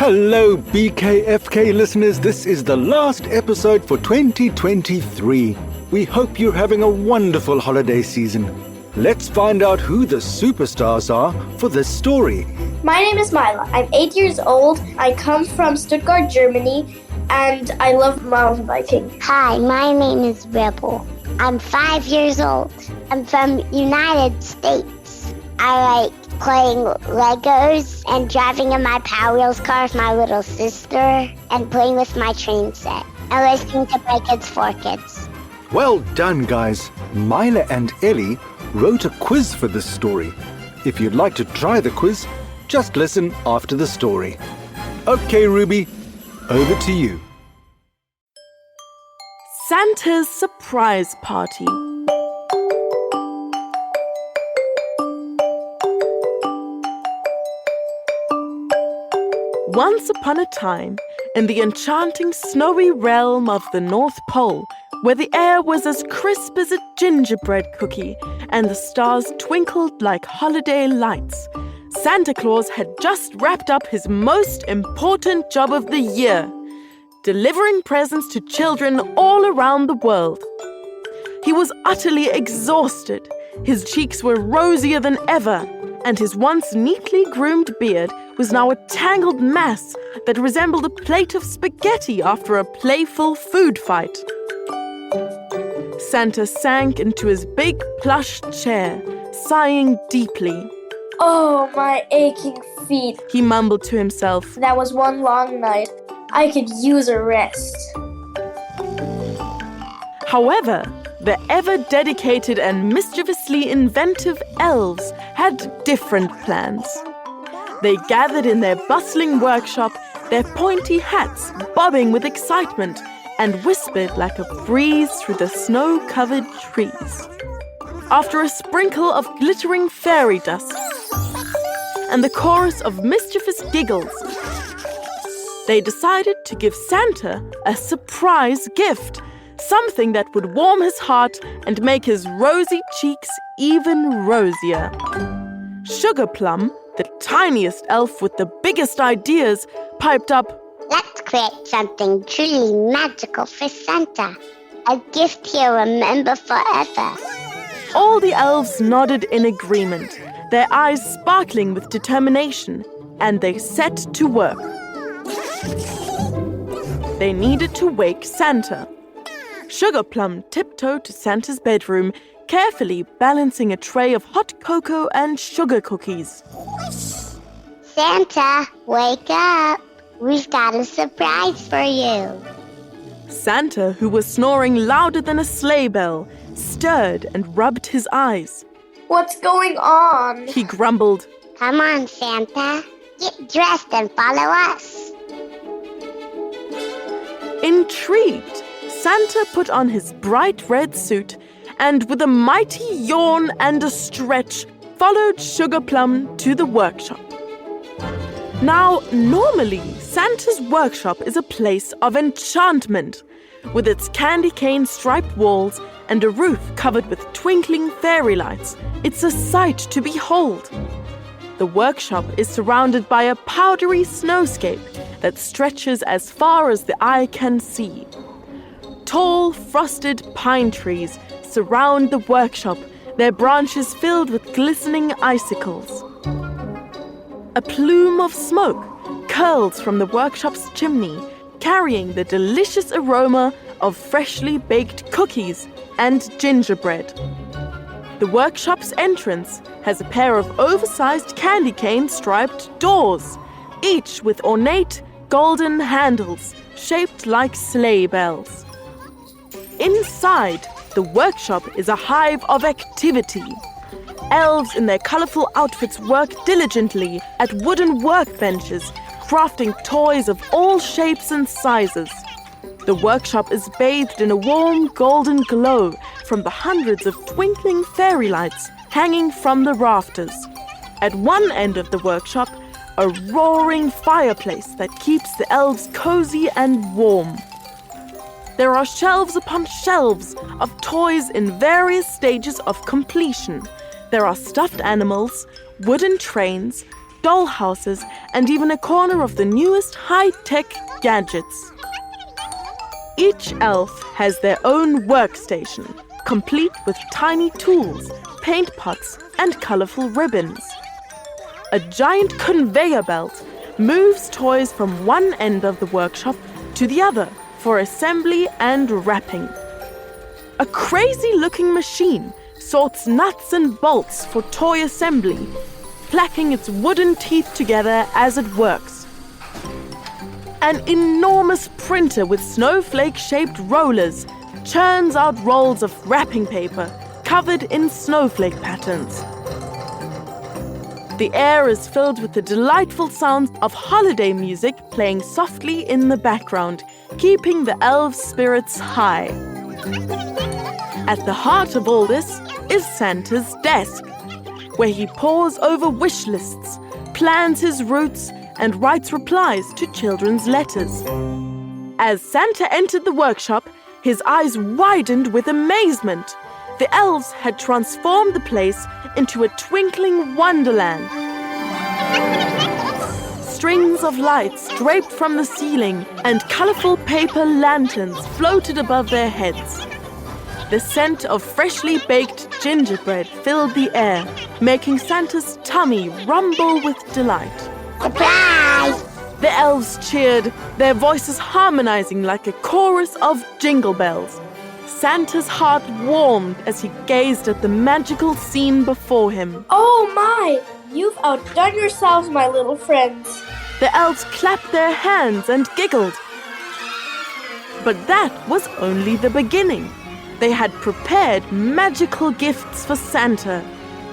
Hello, BKFK listeners. This is the last episode for 2023. We hope you're having a wonderful holiday season. Let's find out who the superstars are for this story. My name is Mila. I'm 8 years old. I come from Stuttgart, Germany, and I love mountain biking. Hi, my name is Rebel. I'm 5 years old. I'm from United States. I like playing Legos and driving in my Power Wheels car with my little sister and playing with my train set and listening to Play Kids for Kids. Well done, guys. Mila and Ellie wrote a quiz for this story. If you'd like to try the quiz, just listen after the story. Okay, Ruby, over to you. Santa's surprise party. Once upon a time, in the enchanting snowy realm of the North Pole, where the air was as crisp as a gingerbread cookie and the stars twinkled like holiday lights, Santa Claus had just wrapped up his most important job of the year, delivering presents to children all around the world. He was utterly exhausted. His cheeks were rosier than ever, and his once neatly groomed beard was now a tangled mass that resembled a plate of spaghetti after a playful food fight. Santa sank into his big plush chair, sighing deeply. Oh, my aching feet. He mumbled to himself. That was one long night. I could use a rest. However, the ever-dedicated and mischievously inventive elves had different plans. They gathered in their bustling workshop, their pointy hats bobbing with excitement, and whispered like a breeze through the snow-covered trees. After a sprinkle of glittering fairy dust and the chorus of mischievous giggles, they decided to give Santa a surprise gift, something that would warm his heart and make his rosy cheeks even rosier. Sugar Plum, the tiniest elf with the biggest ideas, piped up, Let's create something truly magical for Santa. A gift he'll remember forever. All the elves nodded in agreement, their eyes sparkling with determination, and they set to work. They needed to wake Santa. Sugar Plum tiptoed to Santa's bedroom, carefully balancing a tray of hot cocoa and sugar cookies. Santa, wake up. We've got a surprise for you. Santa, who was snoring louder than a sleigh bell, stirred and rubbed his eyes. What's going on? He grumbled. Come on, Santa. Get dressed and follow us. Intrigued, Santa put on his bright red suit and, with a mighty yawn and a stretch, followed Sugar Plum to the workshop. Now, normally, Santa's workshop is a place of enchantment, with its candy cane-striped walls and a roof covered with twinkling fairy lights. It's a sight to behold. The workshop is surrounded by a powdery snowscape that stretches as far as the eye can see. Tall, frosted pine trees surround the workshop, their branches filled with glistening icicles. A plume of smoke curls from the workshop's chimney, carrying the delicious aroma of freshly baked cookies and gingerbread. The workshop's entrance has a pair of oversized candy cane-striped doors, each with ornate golden handles shaped like sleigh bells. Inside, the workshop is a hive of activity. Elves in their colorful outfits work diligently at wooden workbenches, crafting toys of all shapes and sizes. The workshop is bathed in a warm golden glow from the hundreds of twinkling fairy lights hanging from the rafters. At one end of the workshop, a roaring fireplace that keeps the elves cozy and warm. There are shelves upon shelves of toys in various stages of completion. There are stuffed animals, wooden trains, doll houses, and even a corner of the newest high-tech gadgets. Each elf has their own workstation, complete with tiny tools, paint pots, and colorful ribbons. A giant conveyor belt moves toys from one end of the workshop to the other for assembly and wrapping. A crazy-looking machine sorts nuts and bolts for toy assembly, clacking its wooden teeth together as it works. An enormous printer with snowflake-shaped rollers churns out rolls of wrapping paper covered in snowflake patterns. The air is filled with the delightful sounds of holiday music playing softly in the background, keeping the elves' spirits high. At the heart of all this is Santa's desk, where he pores over wish lists, plans his routes, and writes replies to children's letters. As Santa entered the workshop, his eyes widened with amazement. The elves had transformed the place into a twinkling wonderland. Strings of lights draped from the ceiling and colorful paper lanterns floated above their heads. The scent of freshly baked gingerbread filled the air, making Santa's tummy rumble with delight. Surprise! The elves cheered, their voices harmonizing like a chorus of jingle bells. Santa's heart warmed as he gazed at the magical scene before him. Oh my! You've outdone yourselves, my little friends. The elves clapped their hands and giggled. But that was only the beginning. They had prepared magical gifts for Santa,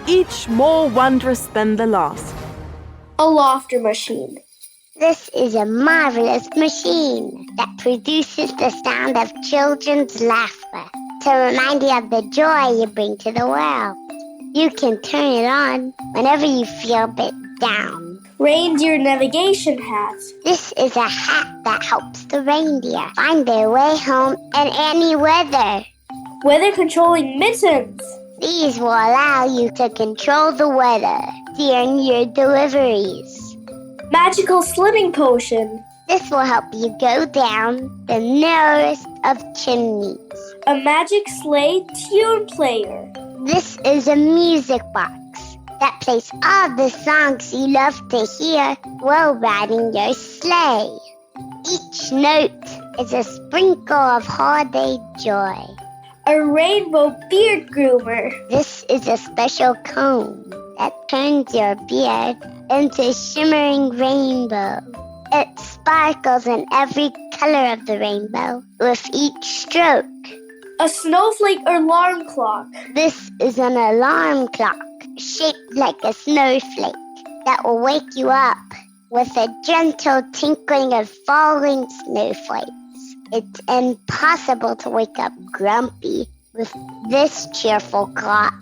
each more wondrous than the last. A laughter machine. This is a marvelous machine that produces the sound of children's laughter to remind you of the joy you bring to the world. You can turn it on whenever you feel a bit down. Reindeer navigation hat. This is a hat that helps the reindeer find their way home in any weather. Weather controlling mittens. These will allow you to control the weather during your deliveries. Magical slimming potion. This will help you go down the narrowest of chimneys. A magic sleigh tune player. This is a music box that plays all the songs you love to hear while riding your sleigh. Each note is a sprinkle of holiday joy. A rainbow beard groomer. This is a special comb that turns your beard into a shimmering rainbow. It sparkles in every color of the rainbow with each stroke. A snowflake alarm clock. This is an alarm clock shaped like a snowflake that will wake you up with a gentle tinkling of falling snowflakes. It's impossible to wake up grumpy with this cheerful clock.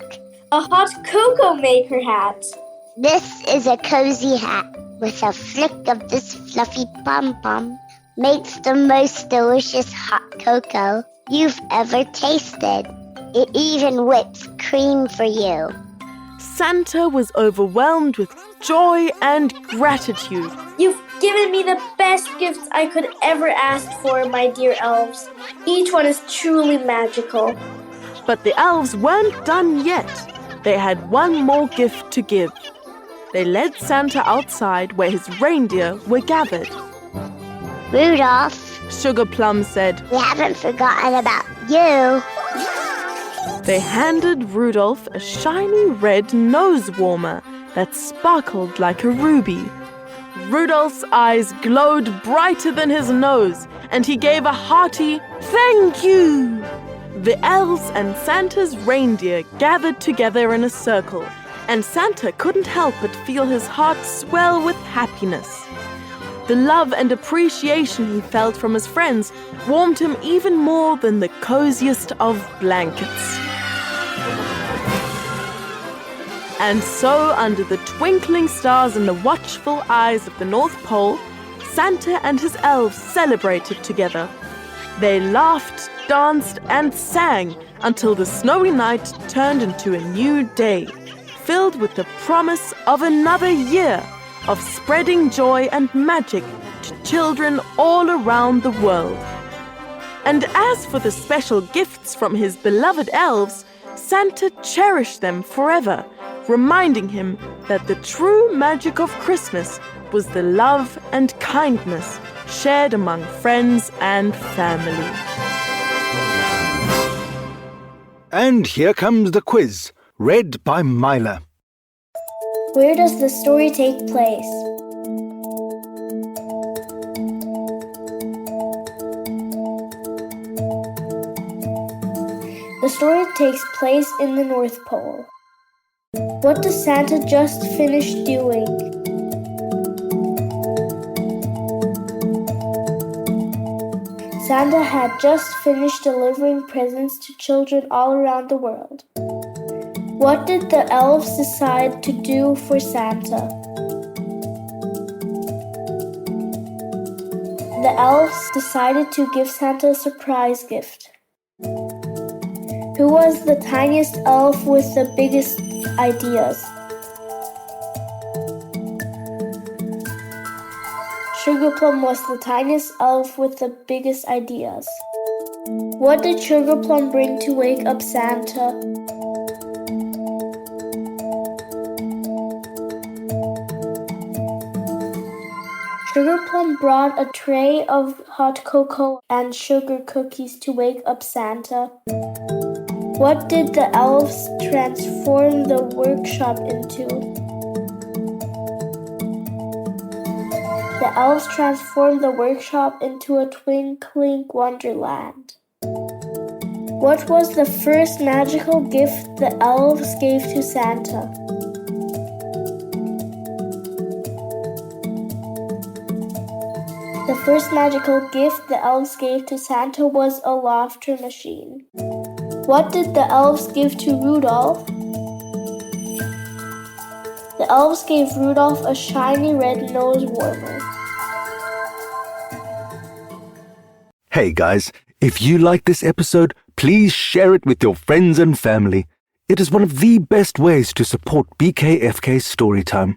A hot cocoa maker hat. This is a cozy hat with a flick of this fluffy pom-pom. Makes the most delicious hot cocoa you've ever tasted. It even whips cream for you. Santa was overwhelmed with joy and gratitude. You've given me the best gifts I could ever ask for, my dear elves. Each one is truly magical. But the elves weren't done yet. They had one more gift to give. They led Santa outside where his reindeer were gathered. Rudolph, Sugar Plum said, we haven't forgotten about you. They handed Rudolph a shiny red nose warmer that sparkled like a ruby. Rudolph's eyes glowed brighter than his nose, and he gave a hearty "Thank you!" The elves and Santa's reindeer gathered together in a circle, and Santa couldn't help but feel his heart swell with happiness. The love and appreciation he felt from his friends warmed him even more than the coziest of blankets. And so, under the twinkling stars and the watchful eyes of the North Pole, Santa and his elves celebrated together. They laughed, danced, and sang until the snowy night turned into a new day, filled with the promise of another year of spreading joy and magic to children all around the world. And as for the special gifts from his beloved elves, Santa cherished them forever, reminding him that the true magic of Christmas was the love and kindness shared among friends and family. And here comes the quiz, read by Myla. Where does the story take place? The story takes place in the North Pole. What does Santa just finish doing? Santa had just finished delivering presents to children all around the world. What did the elves decide to do for Santa? The elves decided to give Santa a surprise gift. Who was the tiniest elf with the biggest ideas? Sugarplum was the tiniest elf with the biggest ideas. What did Sugarplum bring to wake up Santa? Sugarplum brought a tray of hot cocoa and sugar cookies to wake up Santa. What did the elves transform the workshop into? The elves transformed the workshop into a twinkling wonderland. What was the first magical gift the elves gave to Santa? The first magical gift the elves gave to Santa was a laughter machine. What did the elves give to Rudolph? The elves gave Rudolph a shiny red nose warmer. Hey guys, if you like this episode, please share it with your friends and family. It is one of the best ways to support BKFK Storytime.